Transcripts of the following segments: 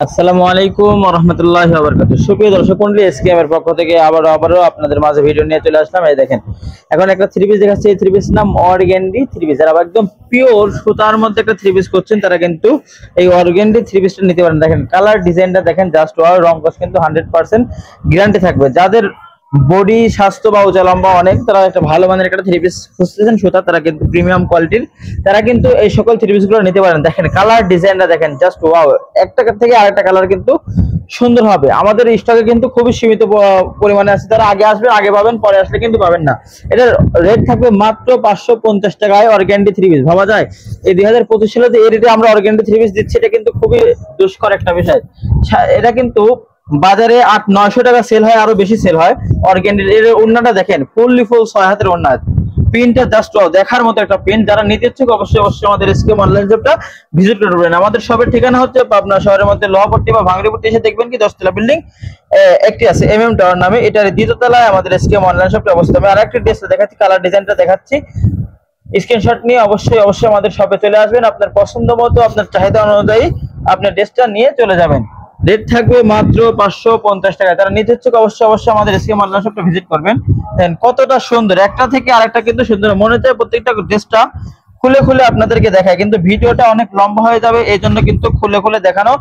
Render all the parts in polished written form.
আসসালামু আলাইকুম ওয়া রাহমাতুল্লাহি ওয়া বারাকাতুহু। সুপ্রিয় দর্শক মণ্ডলী, এসকেএম এর পক্ষ থেকে আবারও আপনাদের মাঝে ভিডিও নিয়ে চলে আসলাম। এই দেখেন, এখন একটা থ্রি পিস দেখাচ্ছি। এই থ্রি পিস নাম অর্গানডি থ্রি পিস। যারা একদম পিওর সুতার মধ্যে একটা থ্রি পিস করছেন তারা কিন্তু এই অর্গানডি থ্রি পিসটা নিতে পারেন। দেখেন কালার ডিজাইনটা দেখেন, জাস্ট ওয়াও। রং কস কিন্তু 100% গ্যারান্টি থাকবে। যাদের বডি স্বাস্থ্য বা উঁচা লম্বা অনেক, তারা একটা ভালো মানের একটা থ্রি পিস খুঁজতেছেন সুতা, তারা কিন্তু প্রিমিয়াম কোয়ালিটির, তারা কিন্তু এই সকল থ্রি পিস গুলো নিতে পারেন। দেখেন কালার ডিজাইনটা দেখেন, জাস্ট ওয়াও। একটা থেকে আরেকটা কালার কিন্তু সুন্দর হবে। আমাদের স্টকে কিন্তু খুবই সীমিত পরিমাণে আছে। তারা আগে আসবেন, আগে পাবেন, পরে আসলে কিন্তু পাবেন না। এটার রেট থাকবে মাত্র 550 টাকায় অর্গানডি থ্রি পিস। ভাবা যায় এই 2025 সালে এই রেটে আমরা অর্গানডি থ্রি পিস দিচ্ছি? এটা কিন্তু খুবই দুষ্কর একটা বিষয়। এটা কিন্তু বাজারে 800-900 টাকা সেল হয়, আরো বেশি সেল হয়। অর্গানডি এর ওন্নাটা দেখেন, ফুল 6 হাতের ওন্না। প্রিন্টটা জাস্ট দেখার মতো একটা প্রিন্ট। যারা নিতে ইচ্ছুক অবশ্যই আমাদের এসকেএম অনলাইন শপটা ভিজিট করবেন। আমাদের শপের ঠিকানা হচ্ছে পাবনা শহরের মধ্যে লোহাপট্টি বা ভাঙড়িপট্টি। এসে দেখবেন কি 10 তলা বিল্ডিং একটি আছে এমএম টাওয়ার নামে, এটার দ্বিতীয় তলায় আমাদের এসকেএম অনলাইন শপটা অবস্থিত। আমি আরেকটি ড্রেস দেখাচ্ছি, কালার ডিজাইনটা দেখাচ্ছি। স্ক্রিনশট নিয়ে অবশ্যই আমাদের শপে চলে আসবেন। আপনার পছন্দ মতো, আপনার চাহিদা অনুযায়ী আপনার ড্রেসটা নিয়ে চলে যাবেন। রেট থাকবে মাত্র 550 টাকা। তারা নিতে ইচ্ছুক অবশ্যই আমাদের এসকেএম অনলাইন শপটা ভিজিট করবেন। দেন কতটা সুন্দর, একটা থেকে আরেকটা কিন্তু সুন্দর। মনে হচ্ছে প্রত্যেকটা ড্রেসটা খুলে আপনাদেরকে দেখায়, কিন্তু ভিডিওটা অনেক লম্বা হয়ে যাবে, এই জন্য কিন্তু খুলে দেখানো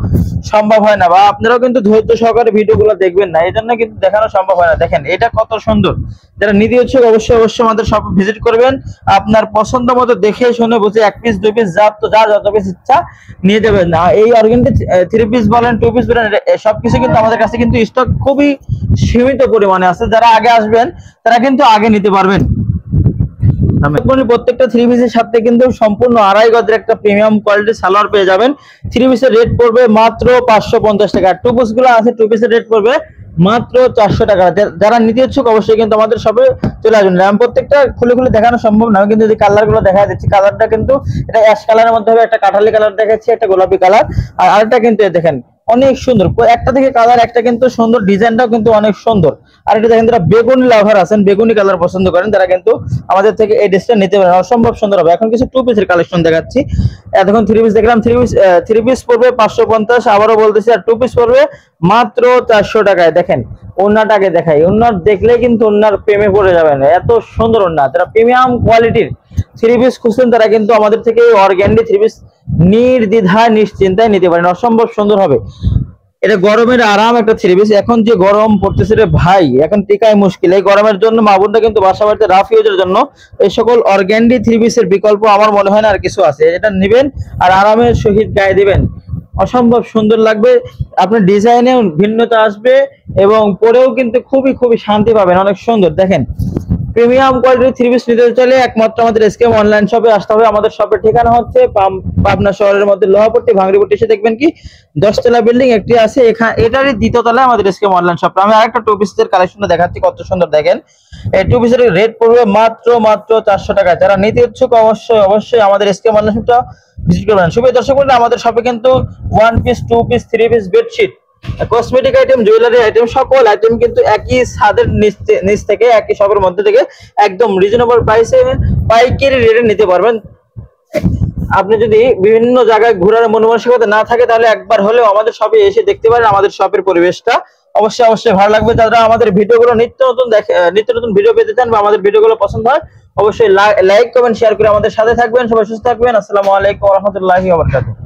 সম্ভব হয় না, বা আপনারাও কিন্তু ধৈর্য সহকারে ভিডিওগুলো দেখবেন না, এই জন্য কিন্তু দেখানো সম্ভব হয় না। দেখেন এটা কত সুন্দর। যারা নিতে ইচ্ছুক অবশ্যই আমাদের শপে ভিজিট করবেন। আপনার পছন্দ মতো দেখে শুনে বুঝে এক পিস দুই পিস যার যত পিস ইচ্ছা নিয়ে যাবেন। না এই অর্গানডি থ্রি পিস বলেন, টু পিস বলেন, সবকিছু কিন্তু আমাদের কাছে কিন্তু স্টক খুবই সীমিত পরিমাণে আছে। যারা আগে আসবেন তারা কিন্তু আগে নিতে পারবেন। প্রত্যেকটা থ্রি পিসের সাথে কিন্তু সম্পূর্ণ আড়াই গজের একটা প্রিমিয়াম কোয়ালিটির সালোয়ার পেয়ে যাবেন। থ্রি পিসের রেট পড়বে মাত্র 550 টাকা। টু পিস গুলো আছে, টু পিসের রেট পড়বে মাত্র 400 টাকা। যারা নিতে ইচ্ছুক অবশ্যই কিন্তু আমাদের শপে চলে আসবেন। আমি প্রত্যেকটা খুলে দেখানো সম্ভব না, কিন্তু যদি কালার গুলো দেখা যাচ্ছে, কালারটা কিন্তু এটা অ্যাশ কালারের মধ্যে হবে, একটা কাঠালি কালার দেখাচ্ছি, একটা গোলাপি কালার, আর আরেকটা কিন্তু দেখেন অনেক সুন্দর। একটা থেকে কালার একটা কিন্তু সুন্দর, ডিজাইনটাও কিন্তু অনেক সুন্দর। আর এটা দেখেন, যারা বেগুনি লাভার আছেন, বেগুনি কালার পছন্দ করেন, তারা কিন্তু আমাদের থেকে এই ড্রেসটা নিতে পারেন। অসম্ভব সুন্দর হবে। এখন কিছু টু পিসের কালেকশন দেখাচ্ছি। এখন থ্রি পিস দেখলাম, থ্রি পিস পড়বে 550। আবারও বলতেছি, আর টু পিস পড়বে মাত্র 400 টাকায়। দেখেন ওন্নাটাকে দেখাই, ওন্নার দেখলে কিন্তু ওন্নার প্রেমে পড়ে যাবেন, এত সুন্দর ওন্না। যারা প্রিমিয়াম কোয়ালিটির থ্রি পিস খুঁজছেন তারা কিন্তু আমাদের থেকে অর্গানডি থ্রি পিস নির্দ্বিধায় নিশ্চিন্তায় নিতে পারেন। অসম্ভব সুন্দর হবে। এটা গরমের আরাম একটা থ্রি পিস। এখন যে গরম পড়তেছে রে ভাই, এখন টিকাই মুশকিল। এই গরমের জন্য মা বোনরা কিন্তু বাসা বাড়িতে রাফ ইউজের জন্য এই সকল অর্গানডি থ্রি পিসের বিকল্প আমার মনে হয় না আর কিছু আছে। এটা নেবেন আর আরামের সহিত গায়ে দিবেন, অসম্ভব সুন্দর লাগবে। আপনার ডিজাইনেও ভিন্নতা আসবে এবং পরেও কিন্তু খুবই শান্তি পাবেন। অনেক সুন্দর। দেখেন প্রিমিয়াম কোয়ালিটির থ্রি পিস নিতে চাইলে একমাত্র আমাদের এসকেএম অনলাইন শপে আসতে হবে। আমাদের শপের ঠিকানা হচ্ছে পাবনা শহরের মধ্যে লোহাপট্টি ভাঙড়িপট্টি। এসে দেখবেন কি 10 তলা বিল্ডিং একটি আছে, এটারই দ্বিতীয় তলায় আমাদের এসকেএম অনলাইন শপ। আমি আরেকটা টু পিসের কালেকশন দেখাচ্ছি, কত সুন্দর দেখেন। এই টু পিসের রেট পড়বে মাত্র 400 টাকা। যারা নিতে ইচ্ছুক অবশ্যই আমাদের এসকেএম অনলাইন শপটা ভিজিট করবেন। সুপ্রিয় দর্শক বন্ধুরা, আমাদের শপে কিন্তু one piece, two piece, three piece, bedsheet, cosmetic item, jewellery item, সকল আইটেম কিন্তু একই ছাদের নিচ থেকে, একই শপের মধ্যে থেকে একদম রিজনেবল প্রাইসে পাইকারি রেটে নিতে পারবেন। আপনি যদি বিভিন্ন জায়গায় ঘোরার মনোমানসিকতা না থাকে, তাহলে একবার হলেও আমাদের শপে এসে দেখতে পারেন আমাদের শপের পরিবেশটা। অবশ্যই ভালো লাগবে। যারা আমাদের ভিডিওগুলো নিত্য নতুন ভিডিও পেতে চান বা আমাদের ভিডিওগুলো পছন্দ হয়, অবশ্যই লাইক কমেন্ট শেয়ার করে আমাদের সাথে থাকবেন। সবাই সুস্থ থাকবেন। আসসালামু আলাইকুম ওয়া রাহমাতুল্লাহি ওয়া বারাকাতুহু।